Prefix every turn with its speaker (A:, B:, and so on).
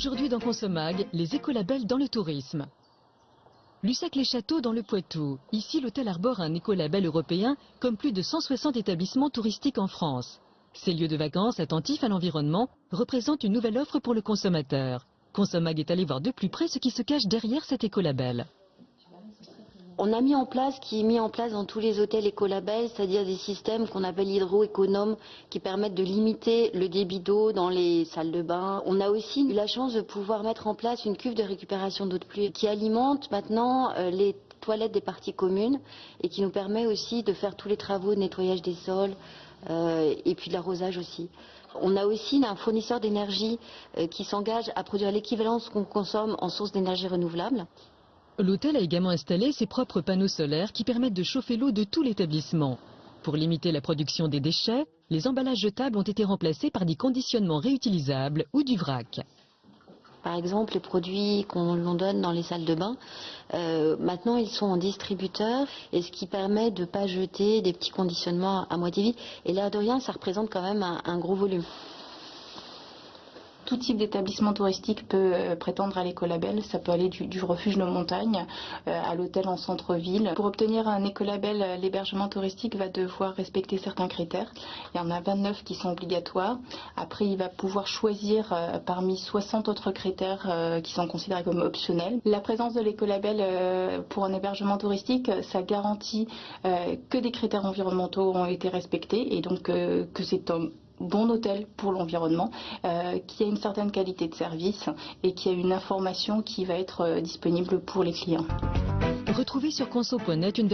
A: Aujourd'hui dans Consomag, les écolabels dans le tourisme. Lussac-les-Châteaux dans le Poitou. Ici, l'hôtel arbore un écolabel européen comme plus de 160 établissements touristiques en France. Ces lieux de vacances attentifs à l'environnement représentent une nouvelle offre pour le consommateur. Consomag est allé voir de plus près ce qui se cache derrière cet écolabel.
B: On a mis en place, ce qui est mis en place dans tous les hôtels écolabels, c'est-à-dire des systèmes qu'on appelle hydro-économes qui permettent de limiter le débit d'eau dans les salles de bain. On a aussi eu la chance de pouvoir mettre en place une cuve de récupération d'eau de pluie qui alimente maintenant les toilettes des parties communes et qui nous permet aussi de faire tous les travaux de nettoyage des sols et puis de l'arrosage aussi. On a aussi un fournisseur d'énergie qui s'engage à produire l'équivalent de ce qu'on consomme en source d'énergie renouvelable.
A: L'hôtel a également installé ses propres panneaux solaires qui permettent de chauffer l'eau de tout l'établissement. Pour limiter la production des déchets, les emballages jetables ont été remplacés par des conditionnements réutilisables ou du vrac.
B: Par exemple, les produits qu'on donne dans les salles de bain, maintenant ils sont en distributeur, et ce qui permet de ne pas jeter des petits conditionnements à moitié vides. Et l'air de rien, ça représente quand même un gros volume.
C: Tout type d'établissement touristique peut prétendre à l'écolabel. Ça peut aller du refuge de montagne à l'hôtel en centre-ville. Pour obtenir un écolabel, l'hébergement touristique va devoir respecter certains critères. Il y en a 29 qui sont obligatoires. Après, il va pouvoir choisir parmi 60 autres critères qui sont considérés comme optionnels. La présence de l'écolabel pour un hébergement touristique, ça garantit que des critères environnementaux ont été respectés et donc que c'est un bon hôtel pour l'environnement, qui a une certaine qualité de service et qui a une information qui va être disponible pour les clients.
A: Retrouvez sur conso.net une